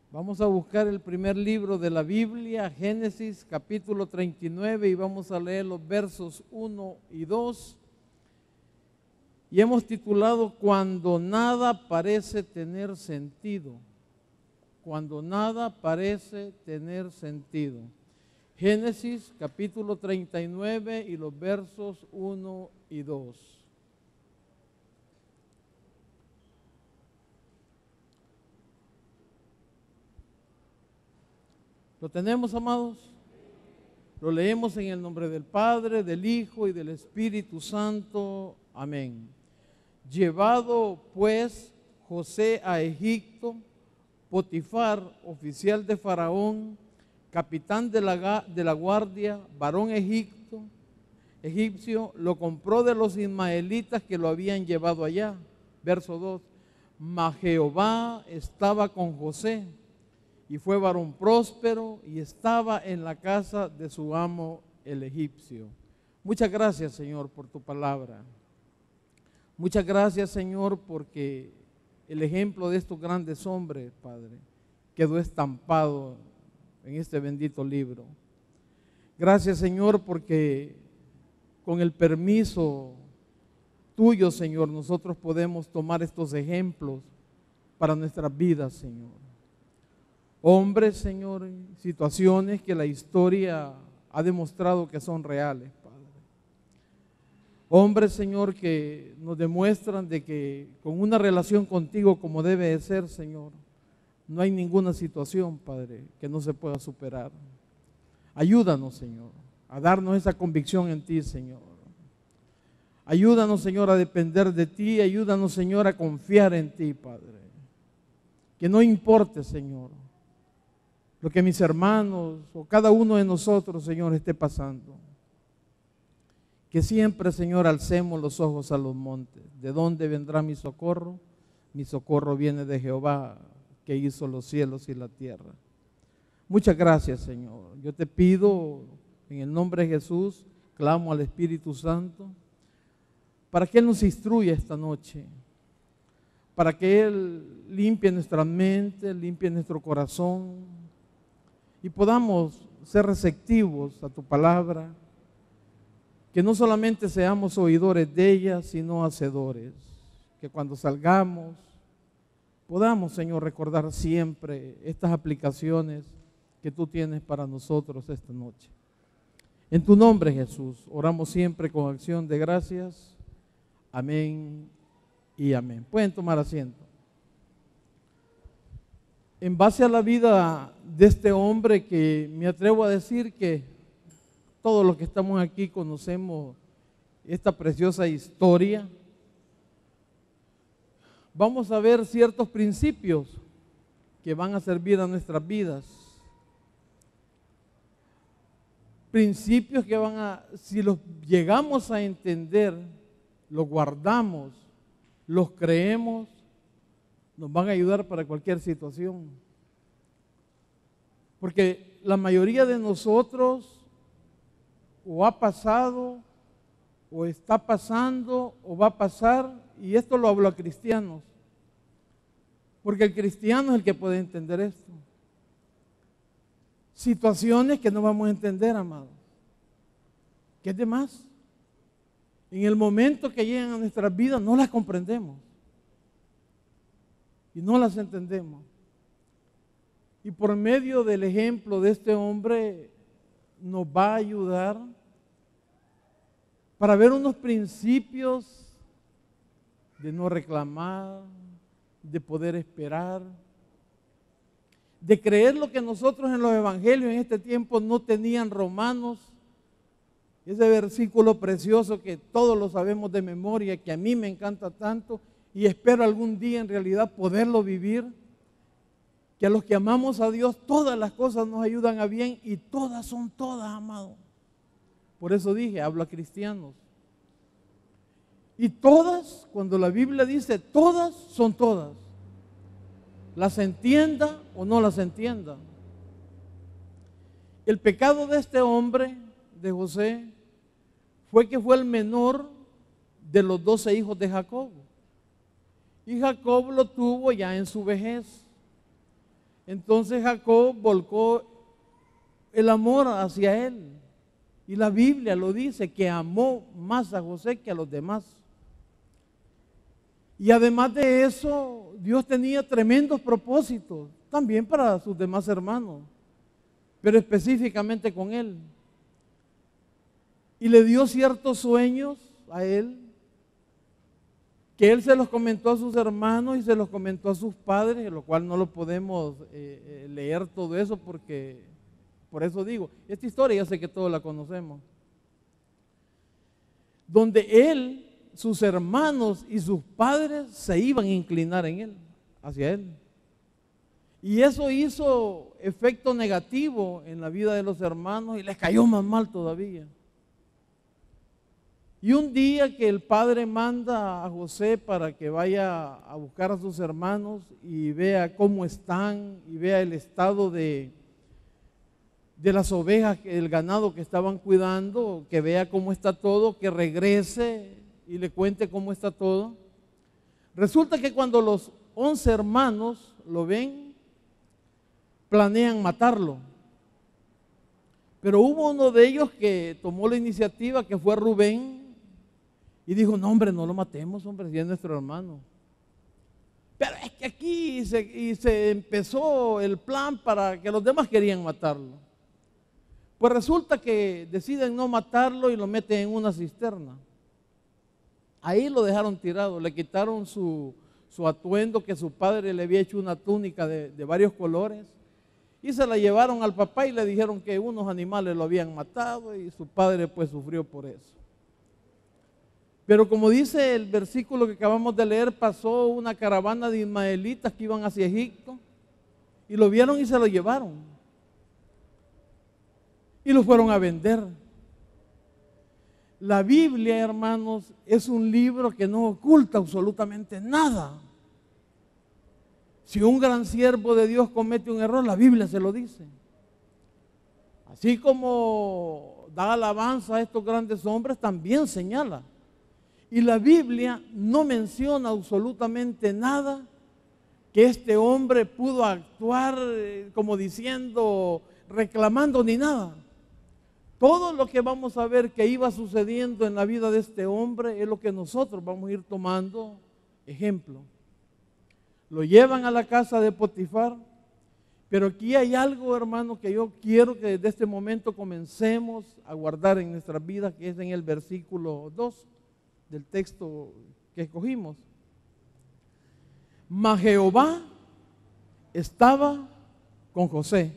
Vamos a buscar el primer libro de la Biblia, Génesis capítulo 39, y vamos a leer los versos 1 y 2. Y hemos titulado Cuando nada parece tener sentido. Cuando nada parece tener sentido. Génesis capítulo 39 y los versos 1 y 2. ¿Lo tenemos, amados? Lo leemos en el nombre del Padre, del Hijo y del Espíritu Santo. Amén. Llevado pues José a Egipto, Potifar, oficial de Faraón, capitán de la guardia, varón egipcio, lo compró de los ismaelitas que lo habían llevado allá. Verso 2. Mas Jehová estaba con José, y fue varón próspero, y estaba en la casa de su amo el egipcio. Muchas gracias, Señor, por tu palabra. Muchas gracias, Señor, porque el ejemplo de estos grandes hombres, Padre, quedó estampado en este bendito libro. Gracias, Señor, porque con el permiso tuyo, Señor, nosotros podemos tomar estos ejemplos para nuestras vidas, Señor. Hombres, Señor, situaciones que la historia ha demostrado que son reales, Padre. Hombres, Señor, que nos demuestran de que con una relación contigo como debe de ser, Señor, no hay ninguna situación, Padre, que no se pueda superar. Ayúdanos, Señor, a darnos esa convicción en ti, Señor. Ayúdanos, Señor, a depender de ti. Ayúdanos, Señor, a confiar en ti, Padre. Que no importe, Señor, lo que mis hermanos o cada uno de nosotros, Señor, esté pasando. Que siempre, Señor, alcemos los ojos a los montes. ¿De dónde vendrá mi socorro? Mi socorro viene de Jehová, que hizo los cielos y la tierra. Muchas gracias, Señor. Yo te pido, en el nombre de Jesús, clamo al Espíritu Santo, para que Él nos instruya esta noche, para que Él limpie nuestra mente, limpie nuestro corazón, y podamos ser receptivos a tu palabra, que no solamente seamos oidores de ella, sino hacedores, que cuando salgamos podamos, Señor, recordar siempre estas aplicaciones que tú tienes para nosotros esta noche. En tu nombre, Jesús, oramos siempre con acción de gracias. Amén y amén. Pueden tomar asiento. En base a la vida de este hombre, que me atrevo a decir que todos los que estamos aquí conocemos esta preciosa historia, vamos a ver ciertos principios que van a servir a nuestras vidas. Principios que si los llegamos a entender, los guardamos, los creemos, nos van a ayudar para cualquier situación. Porque la mayoría de nosotros o ha pasado, o está pasando, o va a pasar, y esto lo hablo a cristianos, porque el cristiano es el que puede entender esto. Situaciones que no vamos a entender, amados, que es de más. En el momento que llegan a nuestras vidas no las comprendemos y no las entendemos. Y por medio del ejemplo de este hombre nos va a ayudar para ver unos principios de no reclamar, de poder esperar, de creer lo que nosotros en los evangelios en este tiempo no tenían romanos. Ese versículo precioso que todos lo sabemos de memoria, que a mí me encanta tanto y espero algún día en realidad poderlo vivir, que a los que amamos a Dios todas las cosas nos ayudan a bien, y todas son todas, amado. Por eso dije, hablo a cristianos. Y todas, cuando la Biblia dice todas, son todas. Las entienda o no las entienda. El pecado de este hombre, de José, fue que fue el menor de los 12 hijos de Jacob. Y Jacob lo tuvo ya en su vejez. Entonces Jacob volcó el amor hacia él. Y la Biblia lo dice, que amó más a José que a los demás. Y además de eso, Dios tenía tremendos propósitos, también para sus demás hermanos, pero específicamente con él. Y le dio ciertos sueños a él, que él se los comentó a sus hermanos y se los comentó a sus padres, lo cual no lo podemos leer todo eso porque, por eso digo, esta historia ya sé que todos la conocemos. Donde él, sus hermanos y sus padres se iban a inclinar en él, hacia él. Y eso hizo efecto negativo en la vida de los hermanos y les cayó más mal todavía. Y un día que el padre manda a José para que vaya a buscar a sus hermanos y vea cómo están y vea el estado de las ovejas, el ganado que estaban cuidando, que vea cómo está todo, que regrese y le cuente cómo está todo. Resulta que cuando los 11 hermanos lo ven, planean matarlo. Pero hubo uno de ellos que tomó la iniciativa, que fue Rubén, y dijo, no hombre, no lo matemos, hombre, si es nuestro hermano. Pero es que aquí se empezó el plan para que los demás querían matarlo. Pues resulta que deciden no matarlo y lo meten en una cisterna. Ahí lo dejaron tirado, le quitaron su atuendo, que su padre le había hecho una túnica de varios colores, y se la llevaron al papá y le dijeron que unos animales lo habían matado y su padre pues sufrió por eso. Pero como dice el versículo que acabamos de leer, pasó una caravana de ismaelitas que iban hacia Egipto y lo vieron y se lo llevaron. Y lo fueron a vender. La Biblia, hermanos, es un libro que no oculta absolutamente nada. Si un gran siervo de Dios comete un error, la Biblia se lo dice. Así como da alabanza a estos grandes hombres, también señala. Y la Biblia no menciona absolutamente nada que este hombre pudo actuar como diciendo, reclamando, ni nada. Todo lo que vamos a ver que iba sucediendo en la vida de este hombre es lo que nosotros vamos a ir tomando ejemplo. Lo llevan a la casa de Potifar, pero aquí hay algo, hermano, que yo quiero que desde este momento comencemos a guardar en nuestras vidas, que es en el versículo 2 del texto que escogimos. Mas Jehová estaba con José,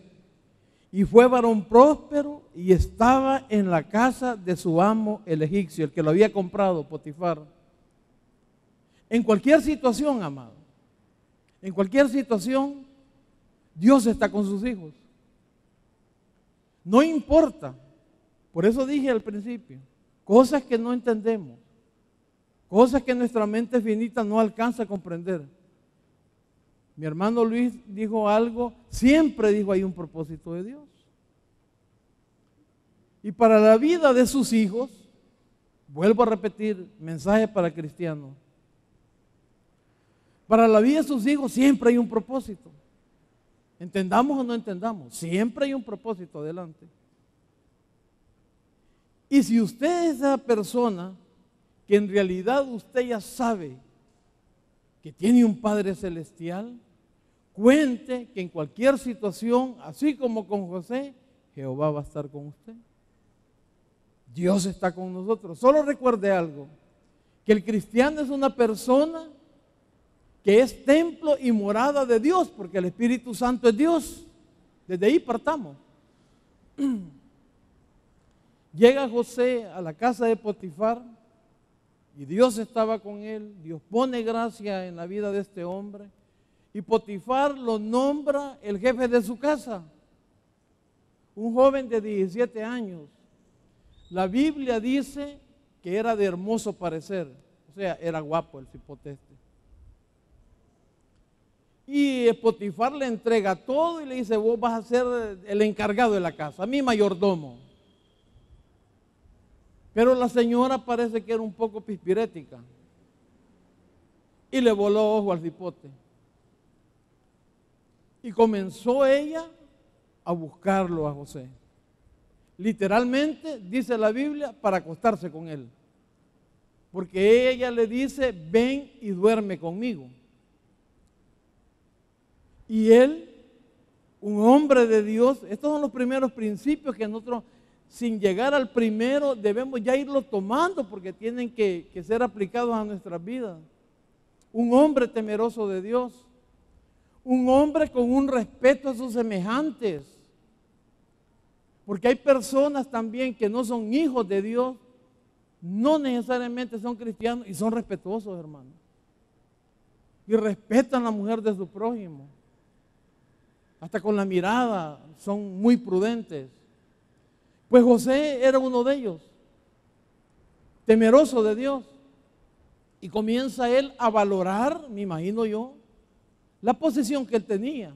y fue varón próspero, y estaba en la casa de su amo el egipcio, el que lo había comprado, Potifar. En cualquier situación, amado, en cualquier situación, Dios está con sus hijos. No importa, por eso dije al principio, cosas que no entendemos, cosas que nuestra mente finita no alcanza a comprender. Mi hermano Luis dijo algo, siempre dijo, hay un propósito de Dios. Y para la vida de sus hijos, vuelvo a repetir, mensaje para cristianos, para la vida de sus hijos siempre hay un propósito. Entendamos o no entendamos, siempre hay un propósito adelante. Y si usted es esa persona que en realidad usted ya sabe que tiene un Padre Celestial, cuente que en cualquier situación, así como con José, Jehová va a estar con usted. Dios está con nosotros. Solo recuerde algo, que el cristiano es una persona que es templo y morada de Dios, porque el Espíritu Santo es Dios. Desde ahí partamos. Llega José a la casa de Potifar y Dios estaba con él. Dios pone gracia en la vida de este hombre y Potifar lo nombra el jefe de su casa, un joven de 17 años. La Biblia dice que era de hermoso parecer, o sea, era guapo el cipote este. Y Potifar le entrega todo y le dice, vos vas a ser el encargado de la casa, mi mayordomo. Pero la señora parece que era un poco pispirética y le voló ojo al cipote. Y comenzó ella a buscarlo a José. Literalmente, dice la Biblia, para acostarse con él. Porque ella le dice, ven y duerme conmigo. Y él, un hombre de Dios, estos son los primeros principios que nosotros, sin llegar al primero, debemos ya irlos tomando porque tienen que ser aplicados a nuestras vidas. Un hombre temeroso de Dios, un hombre con un respeto a sus semejantes, porque hay personas también que no son hijos de Dios, no necesariamente son cristianos y son respetuosos, hermanos, y respetan a la mujer de su prójimo, hasta con la mirada son muy prudentes. Pues José era uno de ellos, temeroso de Dios, y comienza él a valorar, me imagino yo, la posición que él tenía.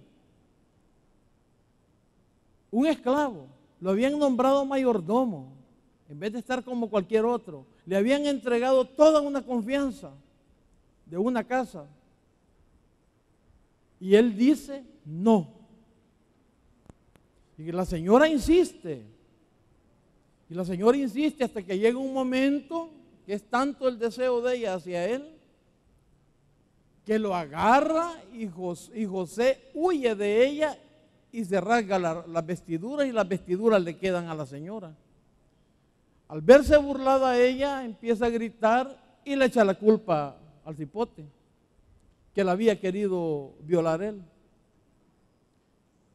Un esclavo, lo habían nombrado mayordomo, en vez de estar como cualquier otro. Le habían entregado toda una confianza de una casa. Y él dice, no. Y la señora insiste. Y la señora insiste hasta que llega un momento que es tanto el deseo de ella hacia él, que lo agarra y José huye de ella y se rasga las vestiduras y las vestiduras le quedan a la señora. Al verse burlada ella, empieza a gritar y le echa la culpa al cipote, que la había querido violar él.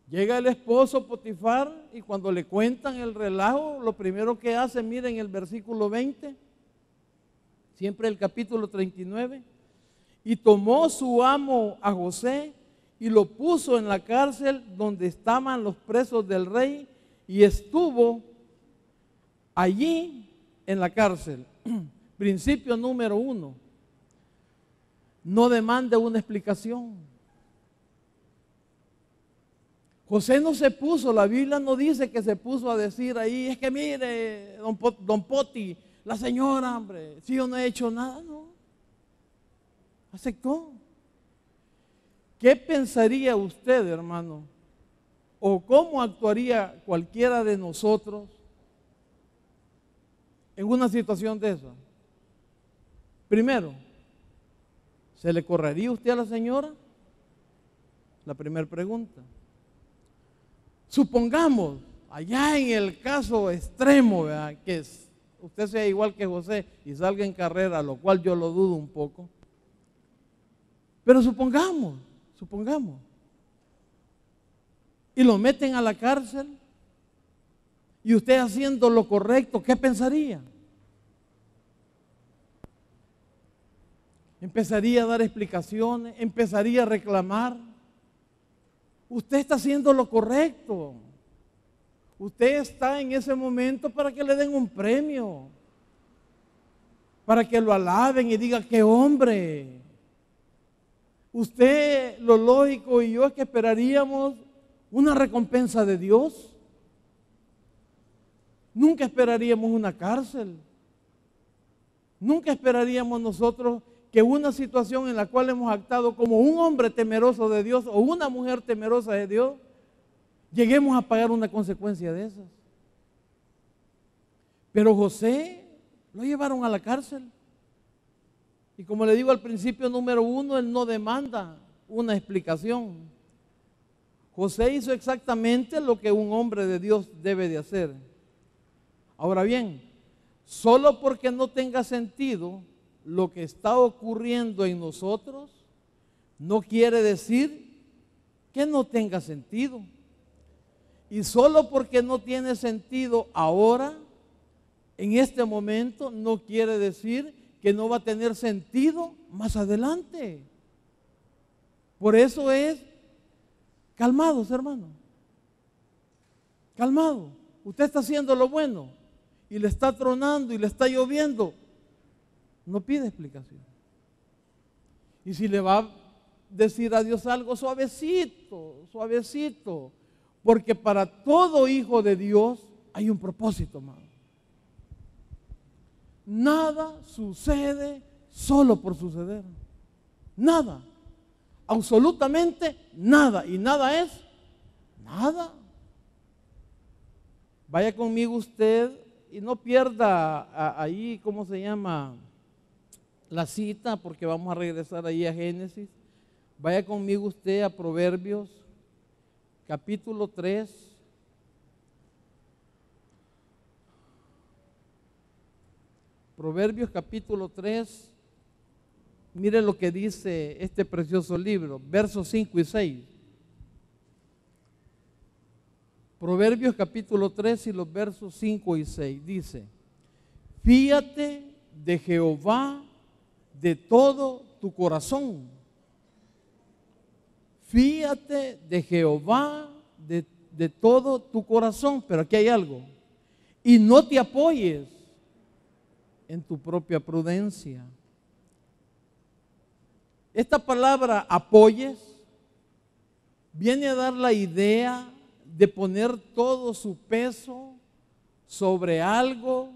Llega el esposo Potifar y cuando le cuentan el relajo, lo primero que hace, miren el versículo 20, siempre el capítulo 39, y tomó su amo a José y lo puso en la cárcel donde estaban los presos del rey y estuvo allí en la cárcel. Principio número 1, no demande una explicación. José no se puso, la Biblia no dice que se puso a decir ahí, es que mire, don Poti, la señora, hombre, si yo no he hecho nada, no. Aceptó. ¿Qué pensaría usted, hermano? ¿O cómo actuaría cualquiera de nosotros en una situación de esa? Primero, ¿se le correría usted a la señora? La primera pregunta. Supongamos, allá en el caso extremo, ¿verdad?, que usted sea igual que José y salga en carrera, lo cual yo lo dudo un poco. Pero supongamos, y lo meten a la cárcel, y usted haciendo lo correcto, ¿qué pensaría? Empezaría a dar explicaciones, empezaría a reclamar. Usted está haciendo lo correcto. Usted está en ese momento para que le den un premio, para que lo alaben y digan, ¡qué hombre! Usted, lo lógico y yo es que esperaríamos una recompensa de Dios. Nunca esperaríamos una cárcel. Nunca esperaríamos nosotros que una situación en la cual hemos actuado como un hombre temeroso de Dios o una mujer temerosa de Dios, lleguemos a pagar una consecuencia de esas. Pero José lo llevaron a la cárcel. Y como le digo al principio número 1, él no demanda una explicación. José hizo exactamente lo que un hombre de Dios debe de hacer. Ahora bien, solo porque no tenga sentido lo que está ocurriendo en nosotros, no quiere decir que no tenga sentido. Y solo porque no tiene sentido ahora, en este momento, no quiere decir que no va a tener sentido más adelante. Por eso es calmados, hermano. Calmado. Usted está haciendo lo bueno y le está tronando y le está lloviendo. No pide explicación. Y si le va a decir a Dios algo, suavecito, suavecito. Porque para todo hijo de Dios hay un propósito, hermano. Nada sucede solo por suceder. Nada. absolutamente nada. Y nada es nada. Vaya conmigo usted y no pierda ahí, ¿cómo se llama? La cita, porque vamos a regresar ahí a Génesis. Vaya conmigo usted a Proverbios, capítulo 3. Proverbios capítulo 3. Mire lo que dice este precioso libro, versos 5 y 6. Proverbios capítulo 3 y los versos 5 y 6 dice: fíate de Jehová de todo tu corazón. Fíate de Jehová de todo tu corazón. Pero aquí hay algo. Y no te apoyes en tu propia prudencia. Esta palabra apoyes viene a dar la idea de poner todo su peso sobre algo,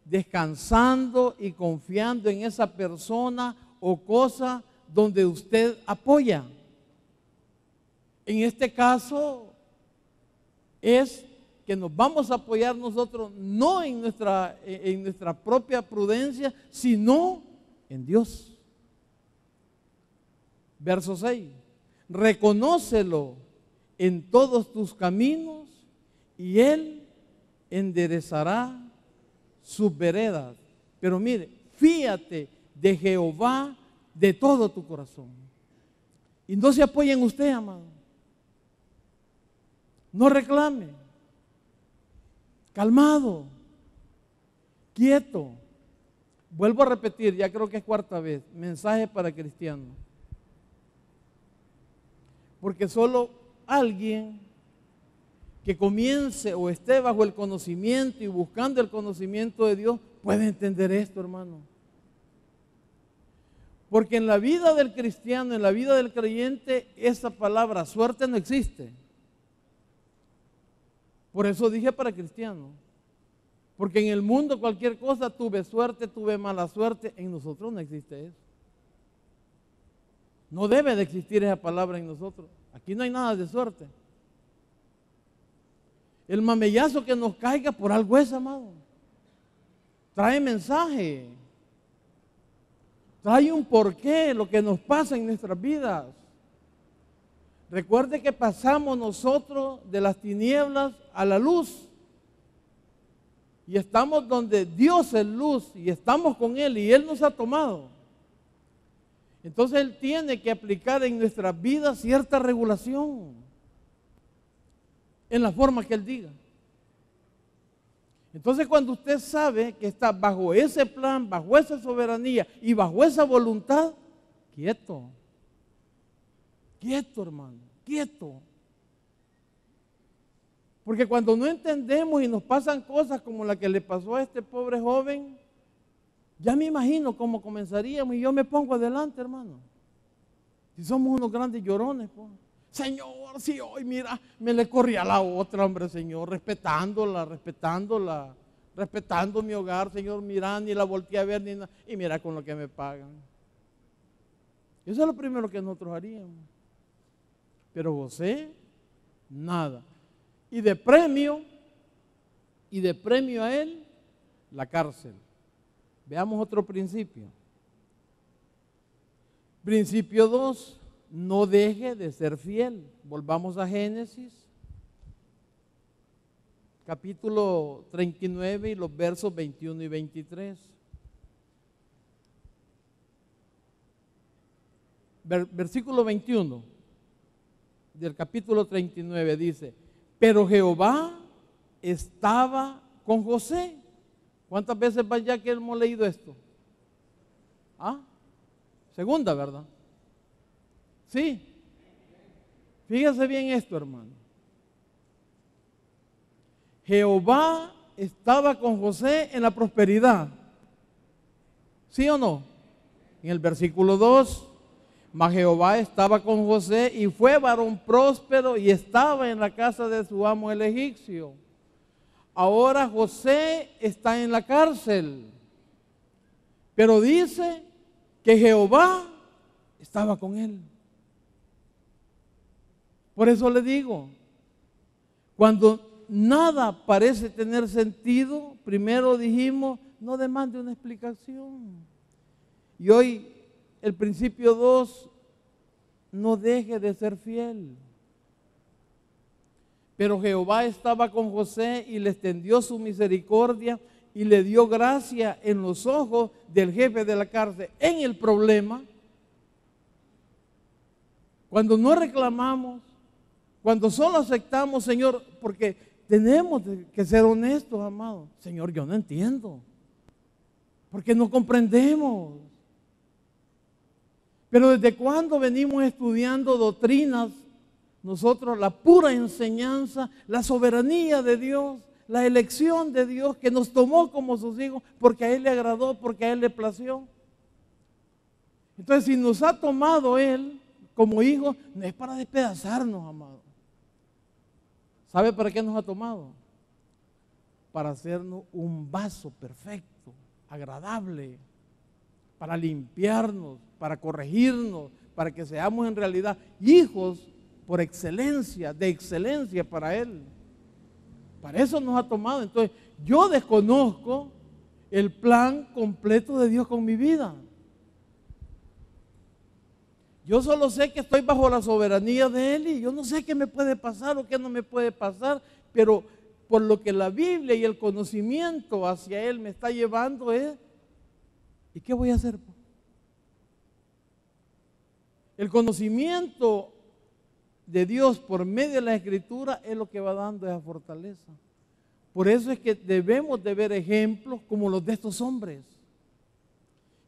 descansando y confiando en esa persona o cosa donde usted apoya. En este caso es que nos vamos a apoyar nosotros no en nuestra propia prudencia, sino en Dios. Verso 6. Reconócelo en todos tus caminos y Él enderezará sus veredas. Pero mire, fíate de Jehová de todo tu corazón. Y no se apoye en usted, amado. No reclame. Calmado. Quieto. Vuelvo a repetir, ya creo que es cuarta vez. Mensaje para cristianos. Porque solo alguien que comience o esté bajo el conocimiento y buscando el conocimiento de Dios puede entender esto, hermano. Porque en la vida del cristiano, en la vida del creyente, esa palabra suerte no existe. Por eso dije para cristianos. Porque en el mundo cualquier cosa, tuve suerte, tuve mala suerte, en nosotros no existe eso. No debe de existir esa palabra en nosotros. Aquí no hay nada de suerte. El mamellazo que nos caiga por algo es, amado. Trae mensaje. Trae un porqué lo que nos pasa en nuestras vidas. Recuerde que pasamos nosotros de las tinieblas a la luz. Y estamos donde Dios es luz y estamos con Él y Él nos ha tomado. Entonces Él tiene que aplicar en nuestras vidas cierta regulación en la forma que Él diga. Entonces cuando usted sabe que está bajo ese plan, bajo esa soberanía y bajo esa voluntad, quieto, quieto, hermano, quieto. Porque cuando no entendemos y nos pasan cosas como la que le pasó a este pobre joven, ya me imagino cómo comenzaríamos y yo me pongo adelante, hermano. Si somos unos grandes llorones, pues. Señor, si hoy, mira, me le corrí a la otra, hombre, Señor, respetando mi hogar, Señor, mira, ni la volteé a ver, ni nada, y mira con lo que me pagan. Eso es lo primero que nosotros haríamos. Pero José, nada. Y de premio a él, la cárcel. Veamos otro principio. Principio 2, no deje de ser fiel. Volvamos a Génesis, capítulo 39 y los versos 21 y 23. Versículo 21 del capítulo 39 dice: pero Jehová estaba con José. ¿Cuántas veces ya que hemos leído esto? Segunda, ¿verdad? Sí. Fíjese bien esto, hermano. Jehová estaba con José en la prosperidad. ¿Sí o no? En el versículo 2, mas Jehová estaba con José y fue varón próspero y estaba en la casa de su amo el egipcio. Ahora José está en la cárcel, pero dice que Jehová estaba con él. Por eso le digo, cuando nada parece tener sentido, primero dijimos, no demande una explicación. Y hoy el principio 2, no deje de ser fiel. Pero Jehová estaba con José y le extendió su misericordia y le dio gracia en los ojos del jefe de la cárcel. En el problema, cuando no reclamamos, cuando solo aceptamos, Señor, porque tenemos que ser honestos, amados. Señor, yo no entiendo, porque no comprendemos. Pero ¿desde cuándo venimos estudiando doctrinas? Nosotros, la pura enseñanza, la soberanía de Dios, la elección de Dios que nos tomó como sus hijos porque a Él le agradó, porque a Él le plació. Entonces, si nos ha tomado Él como hijos, no es para despedazarnos, amado. ¿Sabe para qué nos ha tomado? Para hacernos un vaso perfecto, agradable, para limpiarnos, para corregirnos, para que seamos en realidad hijos por excelencia, de excelencia para Él. Para eso nos ha tomado. Entonces, yo desconozco el plan completo de Dios con mi vida. Yo solo sé que estoy bajo la soberanía de Él y yo no sé qué me puede pasar o qué no me puede pasar, pero por lo que la Biblia y el conocimiento hacia Él me está llevando es, ¿y qué voy a hacer? El conocimiento de Dios por medio de la Escritura es lo que va dando esa fortaleza. Por eso es que debemos de ver ejemplos como los de estos hombres.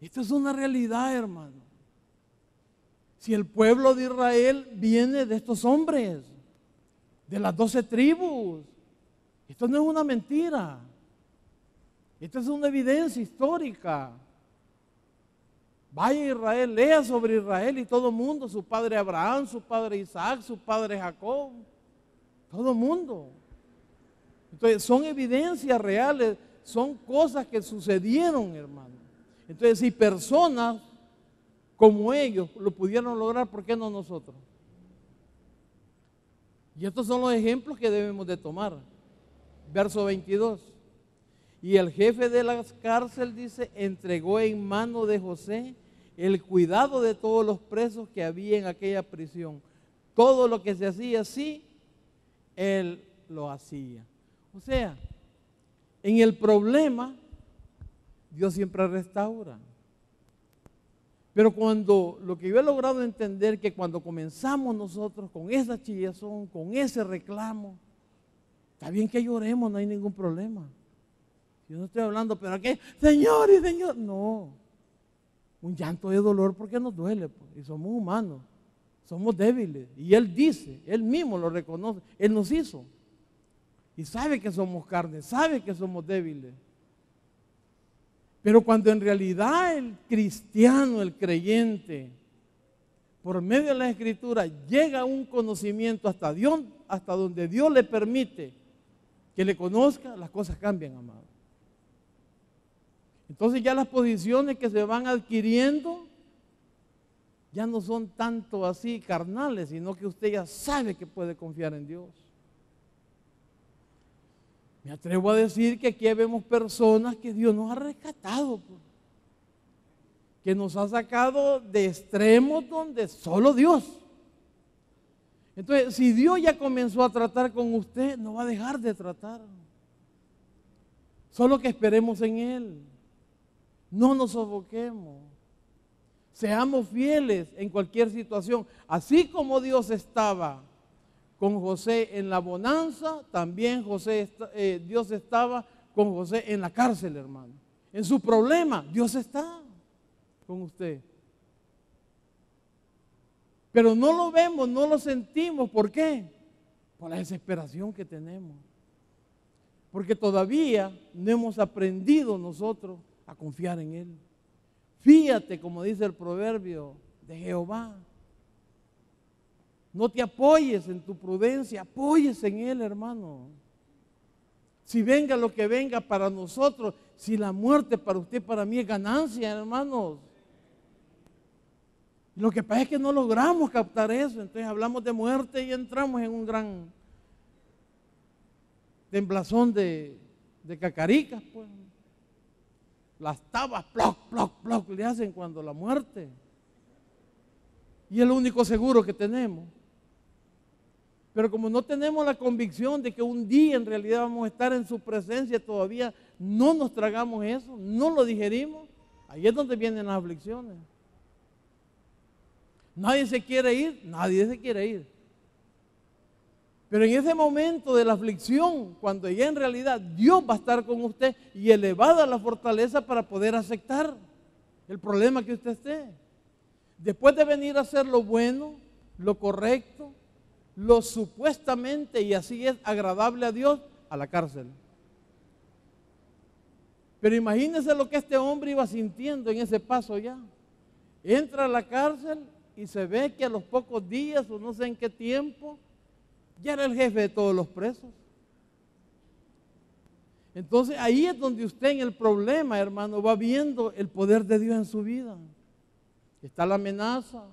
Esto es una realidad, hermano. Si el pueblo de Israel viene de estos hombres, de las 12 tribus, esto no es una mentira. Esto es una evidencia histórica. Vaya a Israel, lea sobre Israel y todo el mundo, su padre Abraham, su padre Isaac, su padre Jacob, todo el mundo. Entonces son evidencias reales, son cosas que sucedieron, hermano. Entonces si personas como ellos lo pudieron lograr, ¿por qué no nosotros? Y estos son los ejemplos que debemos de tomar. Verso 22. Y el jefe de la cárcel, dice, entregó en mano de José el cuidado de todos los presos que había en aquella prisión. Todo lo que se hacía así, él lo hacía. O sea, en el problema, Dios siempre restaura. Pero cuando, lo que yo he logrado entender, que cuando comenzamos nosotros con esa chillazón, con ese reclamo, está bien que lloremos, no hay ningún problema. Yo no estoy hablando, pero aquí, Señor y Señor, no. Un llanto de dolor porque nos duele, pues, y somos humanos, somos débiles. Y Él dice, Él mismo lo reconoce, Él nos hizo. Y sabe que somos carne, sabe que somos débiles. Pero cuando en realidad el cristiano, el creyente, por medio de la Escritura, llega a un conocimiento hasta Dios, hasta donde Dios le permite que le conozca, las cosas cambian, amado. Entonces ya las posiciones que se van adquiriendo ya no son tanto así carnales, sino que usted ya sabe que puede confiar en Dios. Me atrevo a decir que aquí vemos personas que Dios nos ha rescatado, pues, que nos ha sacado de extremos donde solo Dios. Entonces, si Dios ya comenzó a tratar con usted, no va a dejar de tratar. Solo que esperemos en Él. No nos sofoquemos. Seamos fieles en cualquier situación. Así como Dios estaba con José en la bonanza, también Dios estaba con José en la cárcel, hermano. En su problema, Dios está con usted. Pero no lo vemos, no lo sentimos. ¿Por qué? Por la desesperación que tenemos. Porque todavía no hemos aprendido nosotros a confiar en Él. Fíjate, como dice el proverbio, de Jehová. No te apoyes en tu prudencia, apoyes en Él, hermano. Si venga lo que venga para nosotros, si la muerte para usted, para mí es ganancia, hermanos. Lo que pasa es que no logramos captar eso, entonces hablamos de muerte y entramos en un gran temblazón de cacaricas, pues. Las tabas, ploc, ploc, ploc, le hacen cuando la muerte. Y es lo único seguro que tenemos. Pero como no tenemos la convicción de que un día en realidad vamos a estar en su presencia, todavía no nos tragamos eso, no lo digerimos, ahí es donde vienen las aflicciones. Nadie se quiere ir, nadie se quiere ir. Pero en ese momento de la aflicción, cuando ya en realidad Dios va a estar con usted y elevada la fortaleza para poder aceptar el problema que usted esté. Después de venir a hacer lo bueno, lo correcto, lo supuestamente, y así es agradable a Dios, a la cárcel. Pero imagínense lo que este hombre iba sintiendo en ese paso ya. Entra a la cárcel y se ve que a los pocos días o no sé en qué tiempo ya era el jefe de todos los presos. Entonces ahí es donde usted en el problema, hermano, va viendo el poder de Dios en su vida. Está la amenaza,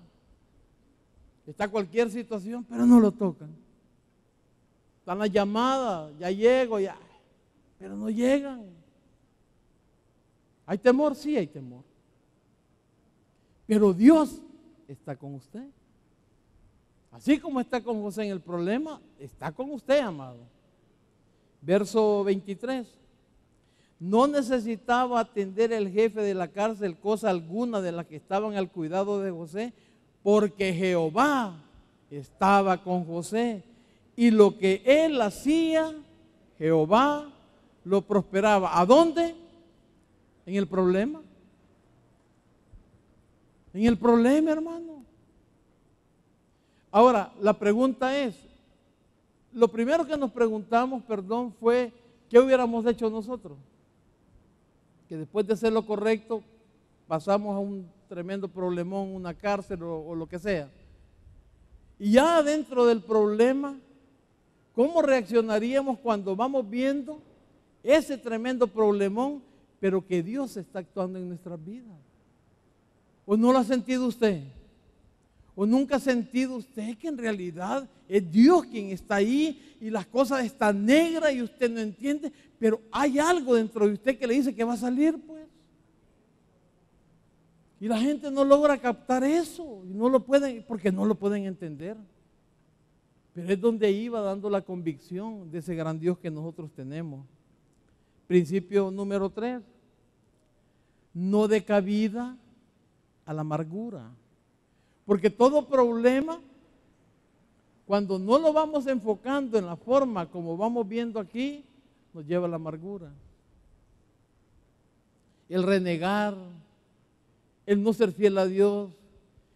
está cualquier situación, pero no lo tocan. Están las llamadas, ya llego, ya, pero no llegan. ¿Hay temor? Sí hay temor. Pero Dios está con usted. Así como está con José en el problema, está con usted, amado. Verso 23. No necesitaba atender el jefe de la cárcel cosa alguna de las que estaban al cuidado de José, porque Jehová estaba con José. Y lo que él hacía, Jehová lo prosperaba. ¿A dónde? En el problema. En el problema, hermano. Ahora, la pregunta es, lo primero que nos preguntamos, fue, ¿qué hubiéramos hecho nosotros? Que después de hacer lo correcto, pasamos a un tremendo problemón, una cárcel o lo que sea. Y ya dentro del problema, ¿cómo reaccionaríamos cuando vamos viendo ese tremendo problemón, pero que Dios está actuando en nuestras vidas? ¿O no lo ha sentido usted? ¿O nunca ha sentido usted que en realidad es Dios quien está ahí y las cosas están negras y usted no entiende, pero hay algo dentro de usted que le dice que va a salir, pues? Y la gente no logra captar eso y no lo pueden, porque no lo pueden entender. Pero es donde iba dando la convicción de ese gran Dios que nosotros tenemos. Principio número 3. No dé cabida a la amargura. Porque todo problema, cuando no lo vamos enfocando en la forma como vamos viendo aquí, nos lleva a la amargura. El renegar, el no ser fiel a Dios,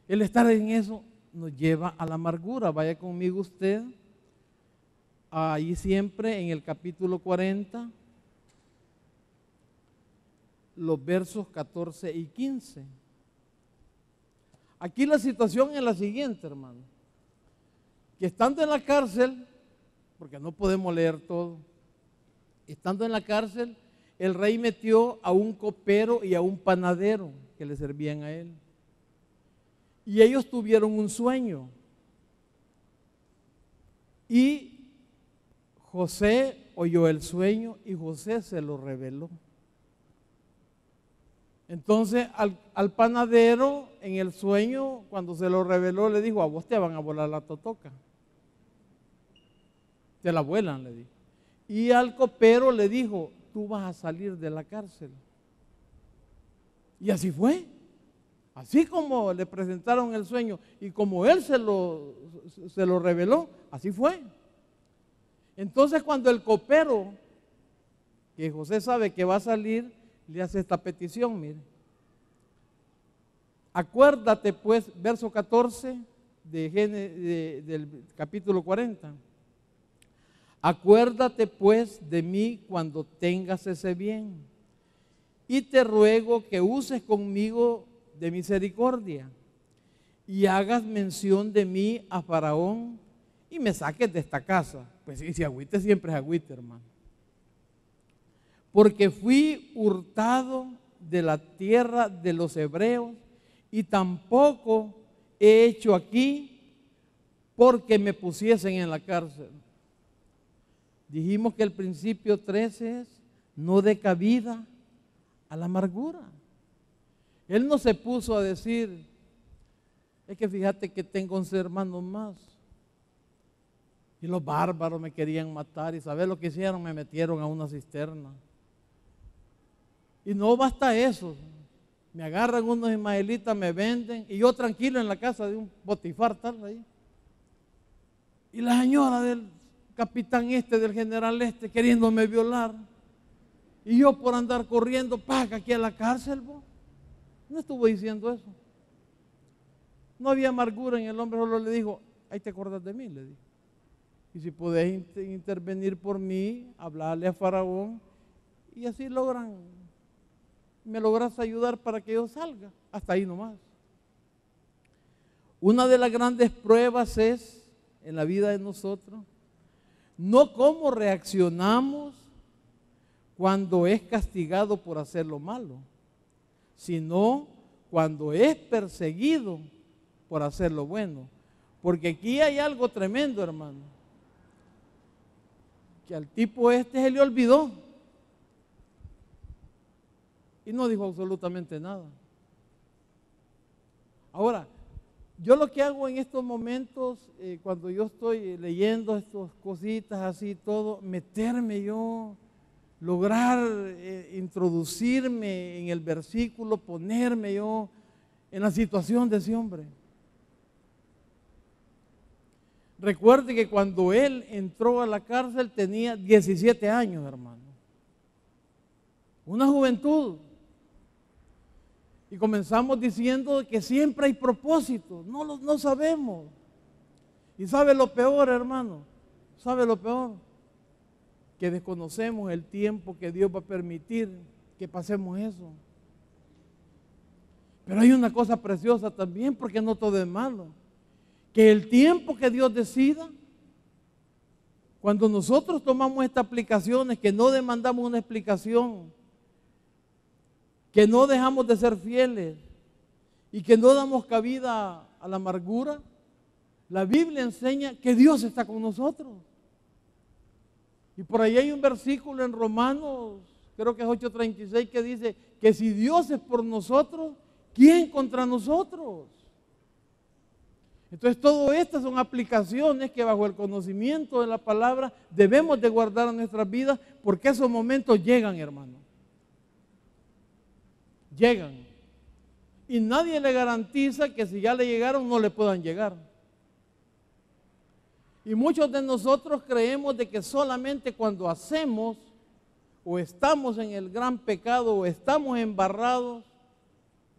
el estar en eso, nos lleva a la amargura. Vaya conmigo usted, ahí siempre en el capítulo 40, los versos 14 y 15. Aquí la situación es la siguiente, hermano, que estando en la cárcel, porque no podemos leer todo, estando en la cárcel, el rey metió a un copero y a un panadero que le servían a él. Y ellos tuvieron un sueño. Y José oyó el sueño y José se lo reveló. Entonces al panadero en el sueño, cuando se lo reveló, le dijo: a vos te van a volar la totoca. Te la vuelan, le dijo. Y al copero le dijo: tú vas a salir de la cárcel. Y así fue. Así como le presentaron el sueño y como él se lo reveló, así fue. Entonces cuando el copero, que José sabe que va a salir, le hace esta petición, mire. Acuérdate pues, verso 14 del capítulo 40. Acuérdate pues de mí cuando tengas ese bien, y te ruego que uses conmigo de misericordia y hagas mención de mí a Faraón y me saques de esta casa. Pues si agüite siempre es agüite, hermano. Porque fui hurtado de la tierra de los hebreos y tampoco he hecho aquí porque me pusiesen en la cárcel. Dijimos que el principio 13 es: no dé cabida a la amargura. Él no se puso a decir: es que fíjate que tengo 11 hermanos más y los bárbaros me querían matar, y ¿sabes lo que hicieron? Me metieron a una cisterna. Y no basta eso, me agarran unos ismaelitas, me venden, y yo tranquilo en la casa de un Potifar tal ahí. Y la señora del capitán del general queriéndome violar, y yo por andar corriendo, paga aquí a la cárcel, vos. No estuvo diciendo eso. No había amargura en el hombre, solo le dijo: ahí te acuerdas de mí, le dijo. Y si podés intervenir por mí, hablarle a Faraón, y así me logras ayudar para que yo salga. Hasta ahí nomás. Una de las grandes pruebas es, en la vida de nosotros, no cómo reaccionamos cuando es castigado por hacer lo malo, sino cuando es perseguido por hacer lo bueno. Porque aquí hay algo tremendo, hermano, que al tipo se le olvidó y no dijo absolutamente nada. Ahora, yo lo que hago en estos momentos, cuando yo estoy leyendo estas cositas así, todo, meterme yo, lograr introducirme en el versículo, ponerme yo en la situación de ese hombre. Recuerde que cuando él entró a la cárcel tenía 17 años, hermano. Una juventud. Y comenzamos diciendo que siempre hay propósito. No sabemos. Y sabe lo peor, hermano. ¿Sabe lo peor? Que desconocemos el tiempo que Dios va a permitir que pasemos eso. Pero hay una cosa preciosa también, porque no todo es malo. Que el tiempo que Dios decida, cuando nosotros tomamos estas aplicaciones, que no demandamos una explicación, que no dejamos de ser fieles y que no damos cabida a la amargura, la Biblia enseña que Dios está con nosotros. Y por ahí hay un versículo en Romanos, creo que es 8:36, que dice que si Dios es por nosotros, ¿quién contra nosotros? Entonces, todas estas son aplicaciones que bajo el conocimiento de la palabra debemos de guardar en nuestras vidas, porque esos momentos llegan, hermano. Llegan. Y nadie le garantiza que si ya le llegaron no le puedan llegar. Y muchos de nosotros creemos de que solamente cuando hacemos o estamos en el gran pecado o estamos embarrados,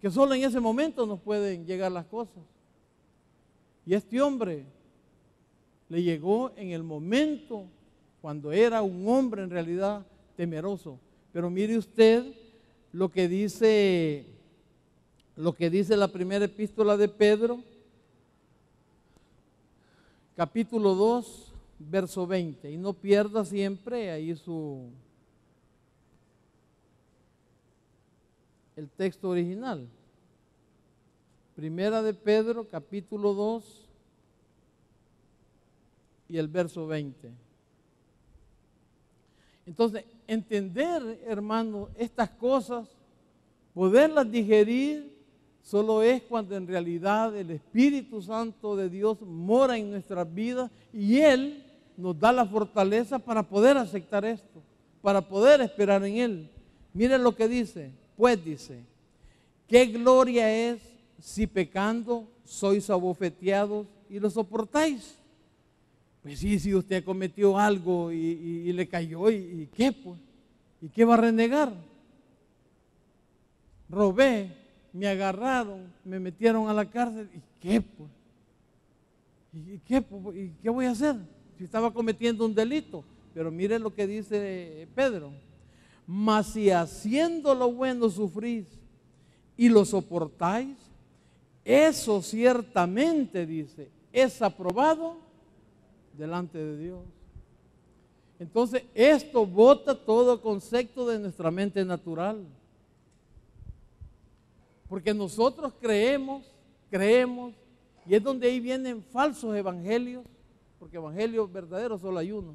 que solo en ese momento nos pueden llegar las cosas. Y este hombre le llegó en el momento cuando era un hombre en realidad temeroso. Pero mire usted lo que dice la primera epístola de Pedro, capítulo 2, verso 20. Y no pierda siempre ahí el texto original. Primera de Pedro, capítulo 2 y el verso 20. Entonces, entender, hermano, estas cosas, poderlas digerir, solo es cuando en realidad el Espíritu Santo de Dios mora en nuestras vidas y Él nos da la fortaleza para poder aceptar esto, para poder esperar en Él. Miren lo que dice, pues dice, ¿qué gloria es si pecando sois abofeteados y lo soportáis? Pues sí, si usted cometió algo y le cayó, ¿y qué pues? ¿Y qué va a renegar? Robé, me agarraron, me metieron a la cárcel, ¿y qué pues? ¿Y qué voy a hacer? Si estaba cometiendo un delito. Pero miren lo que dice Pedro. Mas si haciendo lo bueno sufrís y lo soportáis, eso ciertamente, dice, es aprobado delante de Dios. Entonces, esto bota todo concepto de nuestra mente natural. Porque nosotros creemos Y es donde ahí vienen falsos evangelios, porque evangelios verdaderos solo hay uno.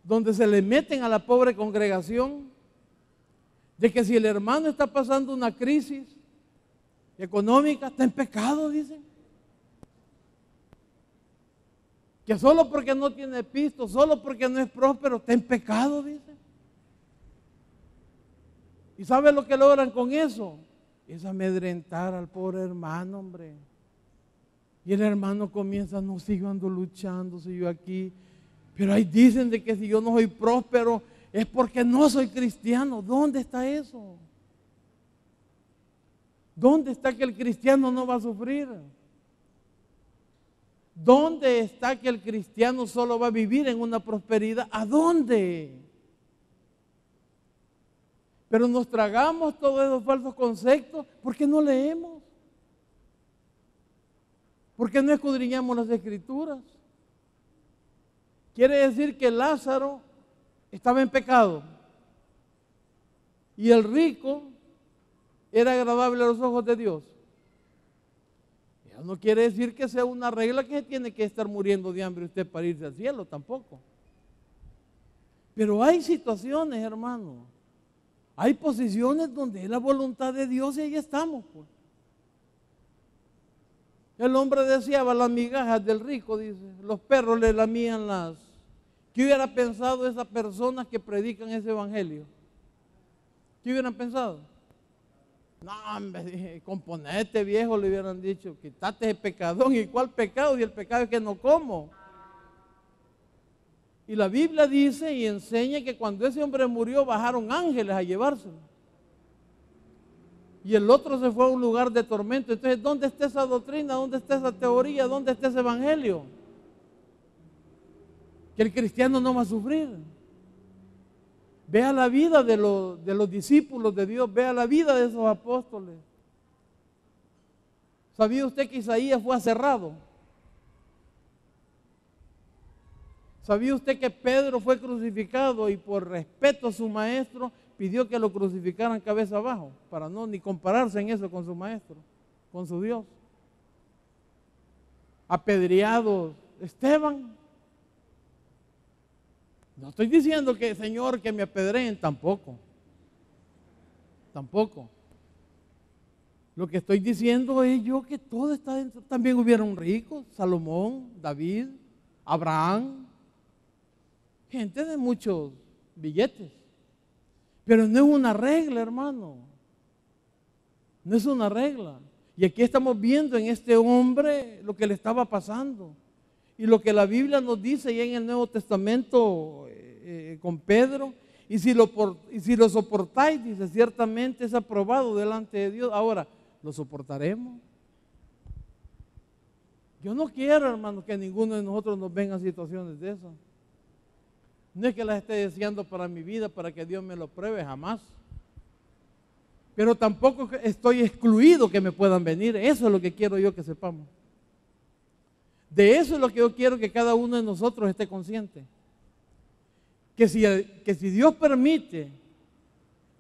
Donde se le meten a la pobre congregación de que si el hermano está pasando una crisis económica, está en pecado, dicen. Que solo porque no tiene pisto, solo porque no es próspero, está en pecado, dicen. ¿Y sabe lo que logran con eso? Es amedrentar al pobre hermano, hombre. Y el hermano comienza, no, sigo ando luchando, sigo aquí. Pero ahí dicen de que si yo no soy próspero es porque no soy cristiano. ¿Dónde está eso? ¿Dónde está que el cristiano no va a sufrir? ¿Dónde está que el cristiano solo va a vivir en una prosperidad? ¿A dónde? Pero nos tragamos todos esos falsos conceptos porque no leemos. Porque no escudriñamos las escrituras. Quiere decir que Lázaro estaba en pecado y el rico era agradable a los ojos de Dios. Eso no quiere decir que sea una regla que tiene que estar muriendo de hambre usted para irse al cielo, tampoco. Pero hay situaciones, hermano, hay posiciones donde es la voluntad de Dios y ahí estamos, pues. El hombre deseaba las migajas del rico, dice, los perros le lamían las. ¿Qué hubiera pensado esas personas que predican ese evangelio? ¿Qué hubieran pensado? No, hombre, componete viejo, le hubieran dicho, quítate ese pecadón. ¿Y cuál pecado? Y el pecado es que no como. Y la Biblia dice y enseña que cuando ese hombre murió bajaron ángeles a llevárselo. Y el otro se fue a un lugar de tormento. Entonces, ¿dónde está esa doctrina? ¿Dónde está esa teoría? ¿Dónde está ese evangelio? Que el cristiano no va a sufrir. Vea la vida de los discípulos de Dios, vea la vida de esos apóstoles. ¿Sabía usted que Isaías fue aserrado? ¿Sabía usted que Pedro fue crucificado y por respeto a su maestro pidió que lo crucificaran cabeza abajo, para no ni compararse en eso con su maestro, con su Dios? Apedreado Esteban. No estoy diciendo que, Señor, que me apedreen, tampoco. Tampoco. Lo que estoy diciendo es yo que todo está dentro. También hubieron ricos, Salomón, David, Abraham, gente de muchos billetes. Pero no es una regla, hermano. No es una regla. Y aquí estamos viendo en este hombre lo que le estaba pasando. Y lo que la Biblia nos dice ya en el Nuevo Testamento con Pedro. Y si lo soportáis, dice, ciertamente es aprobado delante de Dios. Ahora, ¿lo soportaremos? Yo no quiero, hermano, que ninguno de nosotros nos venga situaciones de esas. No es que las esté deseando para mi vida, para que Dios me lo pruebe, jamás. Pero tampoco estoy excluido que me puedan venir. Eso es lo que quiero yo que sepamos. De eso es lo que yo quiero que cada uno de nosotros esté consciente. Que si Dios permite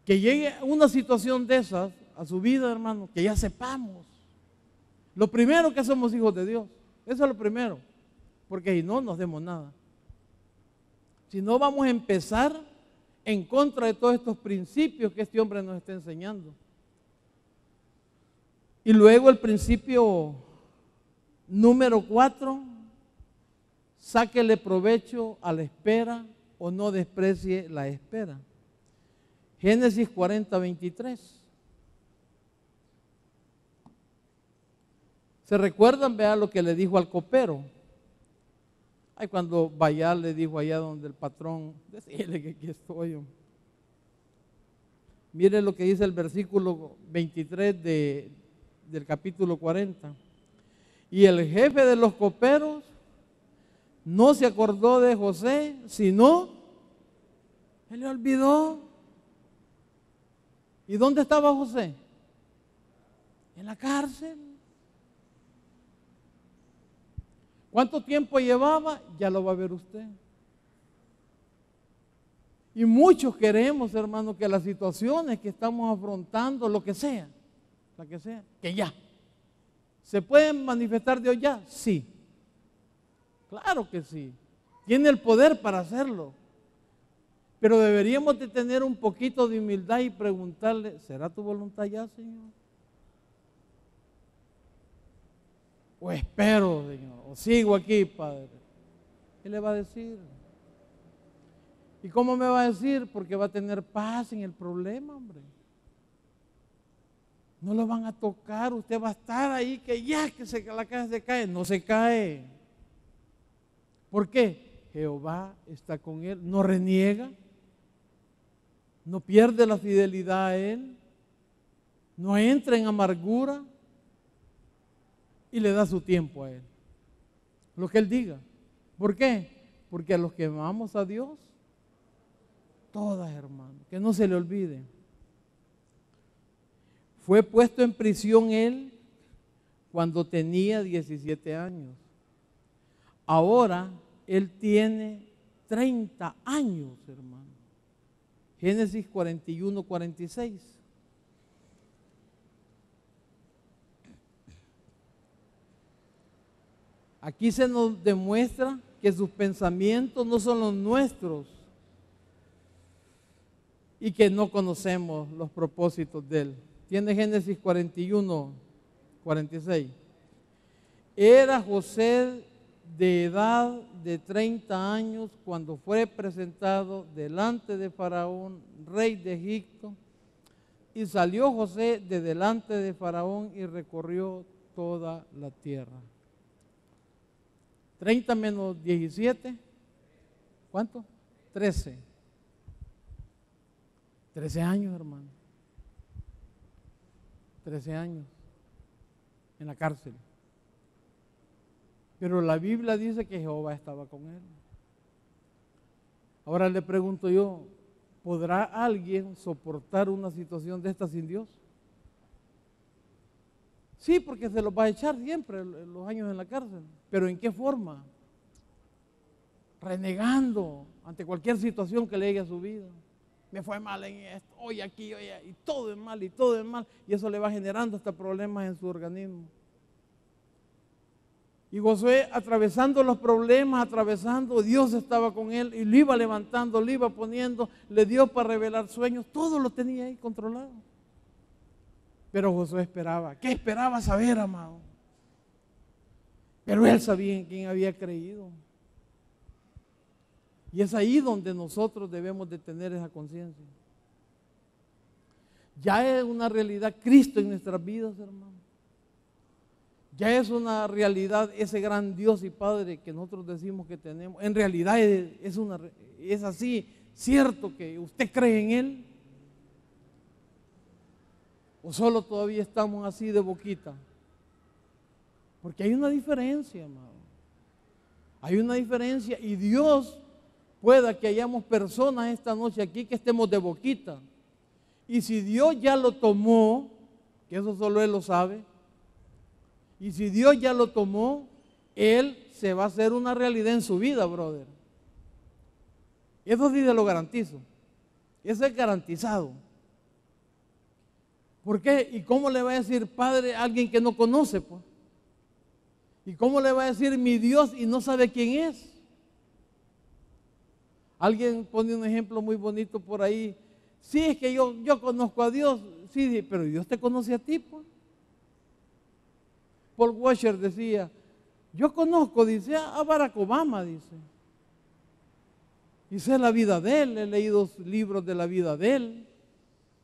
que llegue una situación de esas a su vida, hermano, que ya sepamos. Lo primero que somos hijos de Dios. Eso es lo primero. Porque si no, nos demos nada. Si no, vamos a empezar en contra de todos estos principios que este hombre nos está enseñando. Y luego el principio número 4, sáquele provecho a la espera o no desprecie la espera. Génesis 40, 23. ¿Se recuerdan? Vean lo que le dijo al copero. Ay, cuando vaya le dijo allá donde el patrón, decirle que aquí estoy. Mire lo que dice el versículo 23 del capítulo 40. Y el jefe de los coperos no se acordó de José, sino se le olvidó. ¿Y dónde estaba José? En la cárcel. ¿Cuánto tiempo llevaba? Ya lo va a ver usted. Y muchos queremos, hermano, que las situaciones que estamos afrontando, lo que sea, la que sea, que ya. ¿Se puede manifestar Dios ya? Sí. Claro que sí. Tiene el poder para hacerlo. Pero deberíamos de tener un poquito de humildad y preguntarle, ¿será tu voluntad ya, Señor? O espero, Señor, o sigo aquí, Padre. ¿Qué le va a decir? ¿Y cómo me va a decir? Porque va a tener paz en el problema, hombre. No lo van a tocar, usted va a estar ahí que ya que la casa se cae. No se cae. ¿Por qué? Jehová está con él, no reniega, no pierde la fidelidad a él, no entra en amargura y le da su tiempo a él. Lo que él diga. ¿Por qué? Porque a los que amamos a Dios, todas, hermanos, que no se le olvide. Fue puesto en prisión él cuando tenía 17 años. Ahora él tiene 30 años, hermano. Génesis 41, 46. Aquí se nos demuestra que sus pensamientos no son los nuestros y que no conocemos los propósitos de él. Tiene Génesis 41, 46. Era José de edad de 30 años cuando fue presentado delante de Faraón, rey de Egipto, y salió José de delante de Faraón y recorrió toda la tierra. 30 menos 17, ¿cuánto? 13. 13 años, hermano. 13 años en la cárcel. Pero la Biblia dice que Jehová estaba con él. Ahora le pregunto yo, ¿podrá alguien soportar una situación de esta sin Dios? Sí, porque se los va a echar siempre los años en la cárcel. ¿Pero en qué forma? Renegando ante cualquier situación que le llegue a su vida. Me fue mal en esto, hoy aquí, hoy allá, y todo es mal, y todo es mal. Y eso le va generando hasta problemas en su organismo. Y Josué, atravesando los problemas, Dios estaba con él y lo iba levantando, lo iba poniendo, le dio para revelar sueños, todo lo tenía ahí controlado. Pero Josué esperaba. ¿Qué esperaba saber, amado? Pero él sabía en quién había creído. Y es ahí donde nosotros debemos de tener esa conciencia. Ya es una realidad Cristo en nuestras vidas, hermano. Ya es una realidad ese gran Dios y Padre que nosotros decimos que tenemos. En realidad es así, cierto que usted cree en Él. ¿O solo todavía estamos así de boquita? Porque hay una diferencia, amado. Hay una diferencia y Dios pueda que hayamos personas esta noche aquí que estemos de boquita. Y si Dios ya lo tomó, que eso solo Él lo sabe, y si Dios ya lo tomó, Él se va a hacer una realidad en su vida, brother. Eso sí se lo garantizo. Eso es garantizado. ¿Por qué? ¿Y cómo le va a decir Padre a alguien que no conoce, pues? ¿Y cómo le va a decir mi Dios y no sabe quién es? Alguien pone un ejemplo muy bonito por ahí. Sí, es que yo conozco a Dios. Sí, pero Dios te conoce a ti, pues. Paul Washer decía, yo conozco, dice, a Barack Obama, dice. Y sé la vida de él, he leído libros de la vida de él.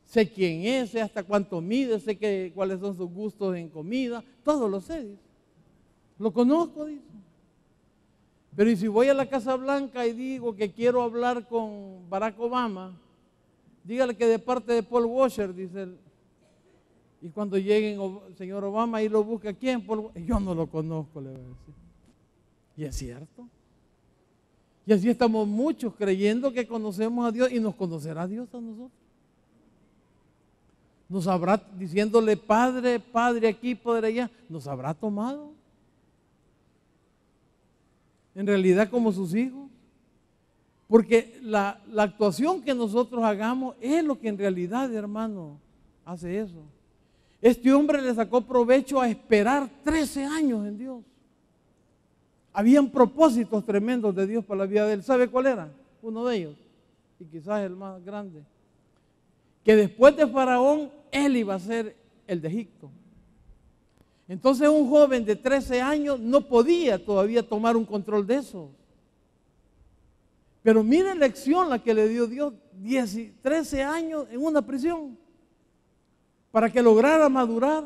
Sé quién es, sé hasta cuánto mide, sé cuáles son sus gustos en comida, todo lo sé, dice. Lo conozco, dice. Pero y si voy a la Casa Blanca y digo que quiero hablar con Barack Obama, dígale que de parte de Paul Washer, dice él. Y cuando lleguen, señor Obama, y lo busca, ¿quién? Yo no lo conozco, le voy a decir. Y es cierto. Y así estamos muchos creyendo que conocemos a Dios y nos conocerá Dios a nosotros. Nos habrá, diciéndole Padre, Padre aquí, Padre allá, nos habrá tomado. En realidad como sus hijos. Porque la actuación que nosotros hagamos es lo que en realidad, hermano, hace eso. Este hombre le sacó provecho a esperar 13 años en Dios. Habían propósitos tremendos de Dios para la vida de él. ¿Sabe cuál era? Uno de ellos, y quizás el más grande. Que después de Faraón, él iba a ser el de Egipto. Entonces un joven de 13 años no podía todavía tomar un control de eso. Pero miren la lección la que le dio Dios, 13 años en una prisión, para que lograra madurar.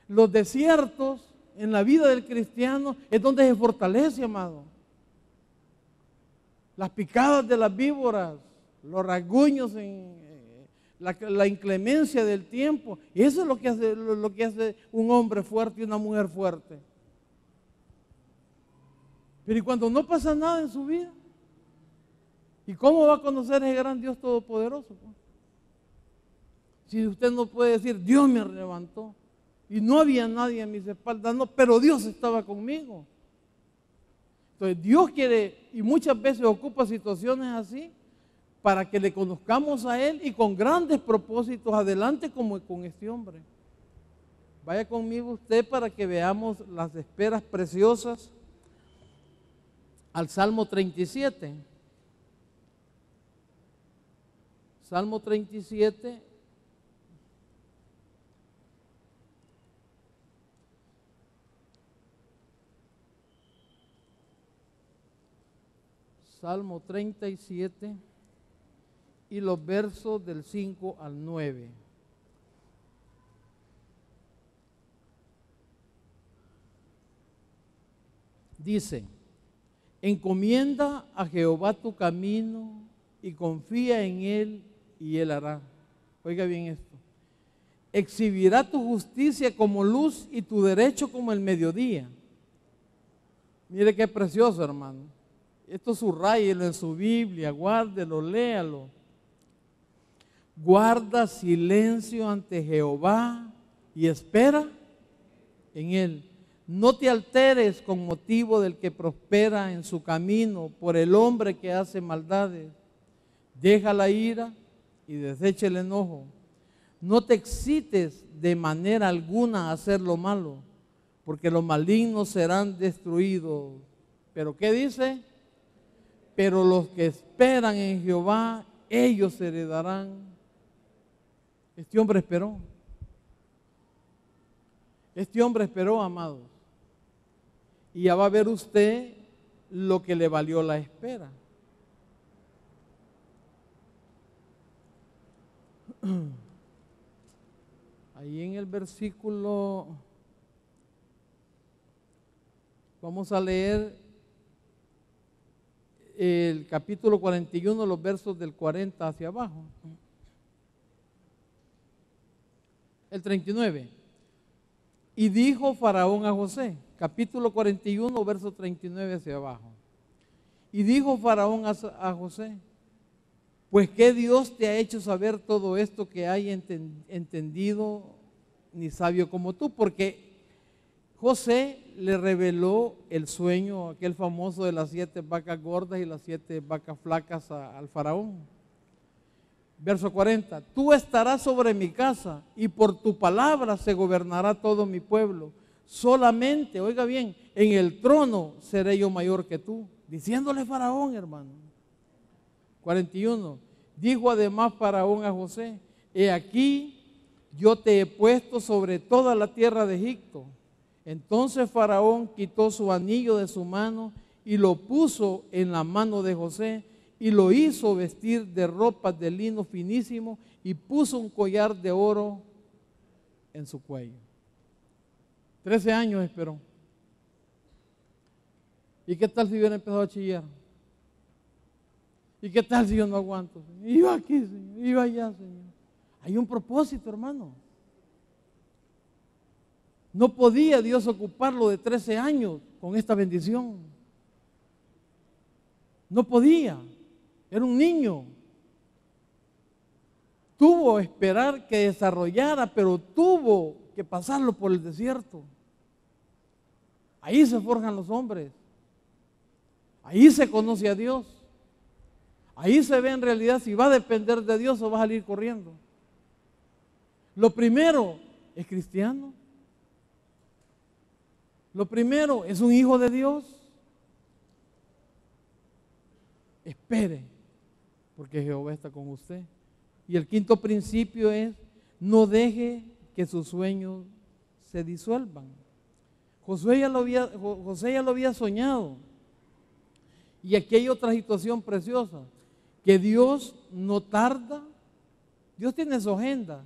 Los desiertos en la vida del cristiano es donde se fortalece, amado. Las picadas de las víboras, los rasguños, la inclemencia del tiempo, y eso es lo que hace un hombre fuerte y una mujer fuerte. Pero ¿y cuando no pasa nada en su vida? ¿Y cómo va a conocer ese gran Dios todopoderoso? Si usted no puede decir, Dios me levantó y no había nadie a mis espaldas, no, pero Dios estaba conmigo. Entonces Dios quiere, y muchas veces ocupa situaciones así, para que le conozcamos a Él y con grandes propósitos adelante como con este hombre. Vaya conmigo usted para que veamos las esperas preciosas al Salmo 37. Salmo 37. Salmo 37 y los versos del 5 al 9. Dice, encomienda a Jehová tu camino y confía en Él y Él hará. Oiga bien esto. Exhibirá tu justicia como luz y tu derecho como el mediodía. Mire qué precioso, hermano. Esto subrayelo en su Biblia, guárdelo, léalo. Guarda silencio ante Jehová y espera en Él. No te alteres con motivo del que prospera en su camino, por el hombre que hace maldades. Deja la ira y desecha el enojo. No te excites de manera alguna a hacer lo malo, porque los malignos serán destruidos. ¿Pero qué dice? Pero los que esperan en Jehová, ellos heredarán. Este hombre esperó. Este hombre esperó, amados. Y ya va a ver usted lo que le valió la espera. Ahí en el versículo, vamos a leer el capítulo 41, los versos del 40 hacia abajo. El 39. Y dijo Faraón a José, capítulo 41, verso 39 hacia abajo. Y dijo Faraón a José, pues ¿qué Dios te ha hecho saber todo esto que hay entendido ni sabio como tú? Porque José le reveló el sueño, aquel famoso de las 7 vacas gordas y las 7 vacas flacas al faraón. Verso 40, tú estarás sobre mi casa y por tu palabra se gobernará todo mi pueblo. Solamente, oiga bien, en el trono seré yo mayor que tú. Diciéndole Faraón, hermano. 41, dijo además Faraón a José, he aquí yo te he puesto sobre toda la tierra de Egipto. Entonces Faraón quitó su anillo de su mano y lo puso en la mano de José y lo hizo vestir de ropas de lino finísimo y puso un collar de oro en su cuello. 13 años esperó. ¿Y qué tal si hubiera empezado a chillar? ¿Y qué tal si yo no aguanto? Iba aquí, Señor, iba allá, Señor. Hay un propósito, hermano. No podía Dios ocuparlo de 13 años con esta bendición. No podía. Era un niño. Tuvo que esperar que desarrollara, pero tuvo que pasarlo por el desierto. Ahí se forjan los hombres. Ahí se conoce a Dios. Ahí se ve en realidad si va a depender de Dios o va a salir corriendo. Lo primero ¿Es cristiano? Lo primero, ¿es un hijo de Dios? Espere, porque Jehová está con usted. Y el quinto principio es, no deje que sus sueños se disuelvan. José ya lo había soñado. Y aquí hay otra situación preciosa, que Dios no tarda, Dios tiene su agenda.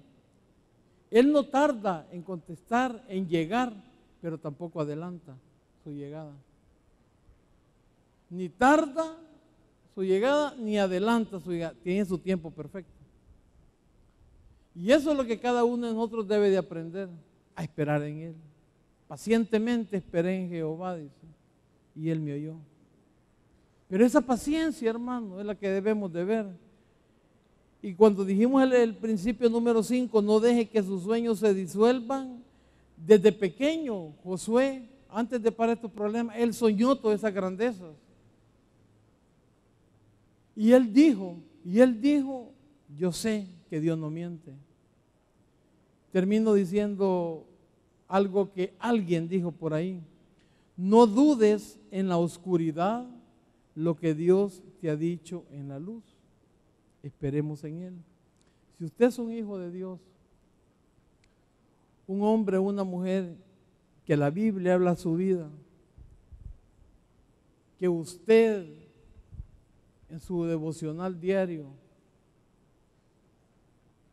Él no tarda en contestar, en llegar, pero tampoco adelanta su llegada. Ni tarda su llegada, ni adelanta su llegada. Tiene su tiempo perfecto. Y eso es lo que cada uno de nosotros debe de aprender, a esperar en Él. Pacientemente esperé en Jehová, dice, y Él me oyó. Pero esa paciencia, hermano, es la que debemos de ver. Y cuando dijimos el principio número 5, no deje que sus sueños se disuelvan, desde pequeño, Josué, antes de parar estos problemas, él soñó todas esas grandezas. Y él dijo, yo sé que Dios no miente. Termino diciendo algo que alguien dijo por ahí. No dudes en la oscuridad lo que Dios te ha dicho en la luz. Esperemos en Él. Si usted es un hijo de Dios, un hombre o una mujer que la Biblia habla su vida, que usted en su devocional diario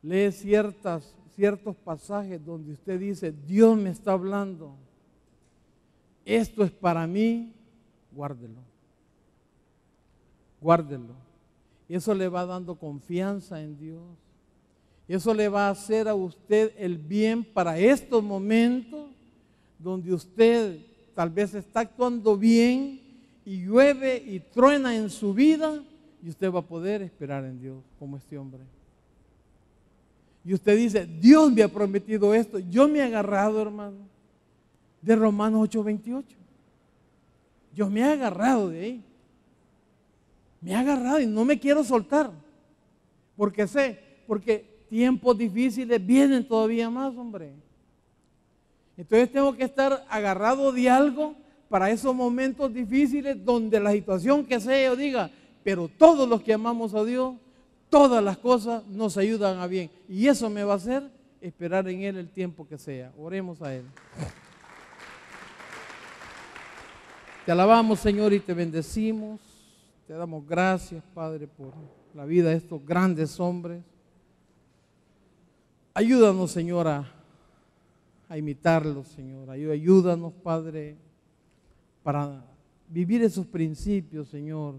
lee ciertos pasajes donde usted dice, Dios me está hablando, esto es para mí, guárdelo. Guárdelo. Eso le va dando confianza en Dios. Eso le va a hacer a usted el bien para estos momentos donde usted tal vez está actuando bien y llueve y truena en su vida y usted va a poder esperar en Dios como este hombre. Y usted dice, Dios me ha prometido esto. Yo me he agarrado, hermano, de Romanos 8:28. Yo me he agarrado de ahí. Me he agarrado y no me quiero soltar. Porque tiempos difíciles vienen todavía más, hombre. Entonces tengo que estar agarrado de algo para esos momentos difíciles donde la situación que sea yo diga, pero todos los que amamos a Dios, todas las cosas nos ayudan a bien. Y eso me va a hacer esperar en Él el tiempo que sea. Oremos a Él. Te alabamos, Señor, y te bendecimos. Te damos gracias, Padre, por la vida de estos grandes hombres. Ayúdanos, Señor, a imitarlos, Señor. Ayúdanos, Padre, para vivir esos principios, Señor.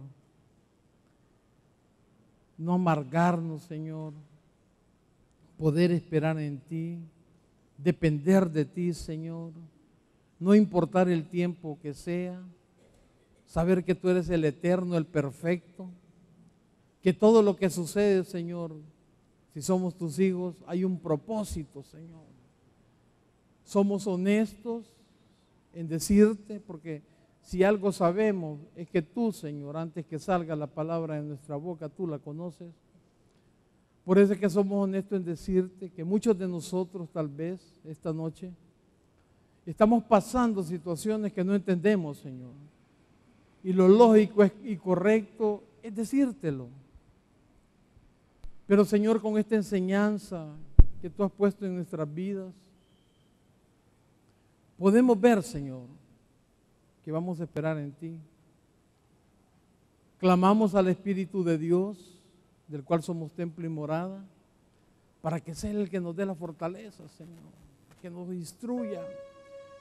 No amargarnos, Señor. Poder esperar en ti. Depender de ti, Señor. No importar el tiempo que sea. Saber que tú eres el eterno, el perfecto. Que todo lo que sucede, Señor, si somos tus hijos, hay un propósito, Señor. Somos honestos en decirte, porque si algo sabemos es que tú, Señor, antes que salga la palabra de nuestra boca, tú la conoces. Por eso es que somos honestos en decirte que muchos de nosotros tal vez esta noche estamos pasando situaciones que no entendemos, Señor. Y lo lógico y correcto es decírtelo. Pero, Señor, con esta enseñanza que tú has puesto en nuestras vidas, podemos ver, Señor, que vamos a esperar en ti. Clamamos al Espíritu de Dios, del cual somos templo y morada, para que sea el que nos dé la fortaleza, Señor, que nos instruya,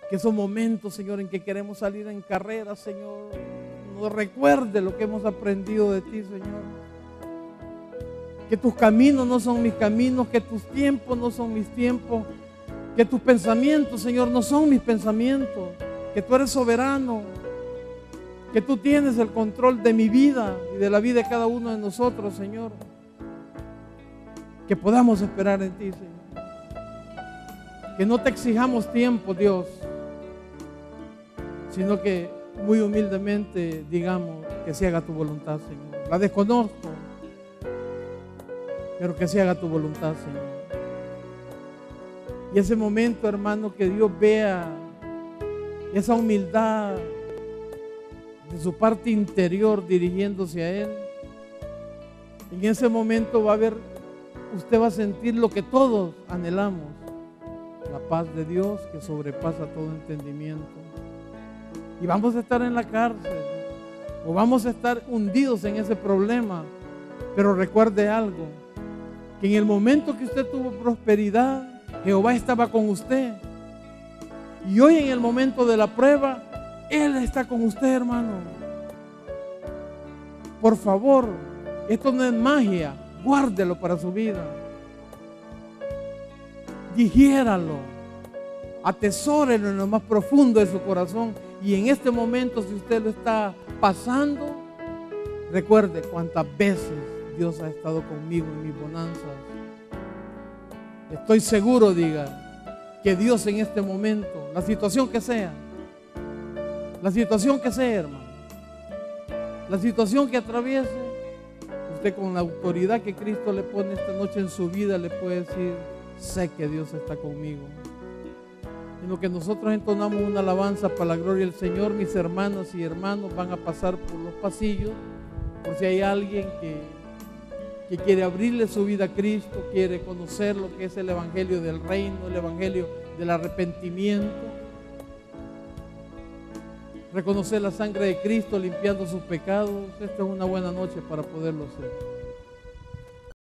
que esos momentos, Señor, en que queremos salir en carrera, Señor, nos recuerde lo que hemos aprendido de ti, Señor. Que tus caminos no son mis caminos, que tus tiempos no son mis tiempos, que tus pensamientos, Señor, no son mis pensamientos, que tú eres soberano, que tú tienes el control de mi vida y de la vida de cada uno de nosotros, Señor. Que podamos esperar en ti, Señor. Que no te exijamos tiempo, Dios, sino que muy humildemente digamos que se haga tu voluntad, Señor. La desconozco, pero que se haga tu voluntad, Señor. Y ese momento, hermano, que Dios vea esa humildad de su parte interior dirigiéndose a Él, en ese momento usted va a sentir lo que todos anhelamos, la paz de Dios que sobrepasa todo entendimiento. Y vamos a estar en la cárcel, o vamos a estar hundidos en ese problema, pero recuerde algo, que en el momento que usted tuvo prosperidad, Jehová estaba con usted. Y hoy en el momento de la prueba, Él está con usted, hermano. Por favor, esto no es magia, guárdelo para su vida. Digiéralo, atesórelo en lo más profundo de su corazón. Y en este momento, si usted lo está pasando, recuerde cuántas veces Dios ha estado conmigo en mis bonanzas. Estoy seguro, diga, que Dios en este momento, la situación que sea, hermano, la situación que atraviese, usted con la autoridad que Cristo le pone esta noche en su vida le puede decir: sé que Dios está conmigo. En lo que nosotros entonamos una alabanza para la gloria del Señor, mis hermanas y hermanos van a pasar por los pasillos, por si hay alguien que quiere abrirle su vida a Cristo, quiere conocer lo que es el evangelio del reino, el evangelio del arrepentimiento, reconocer la sangre de Cristo limpiando sus pecados. Esta es una buena noche para poderlo hacer.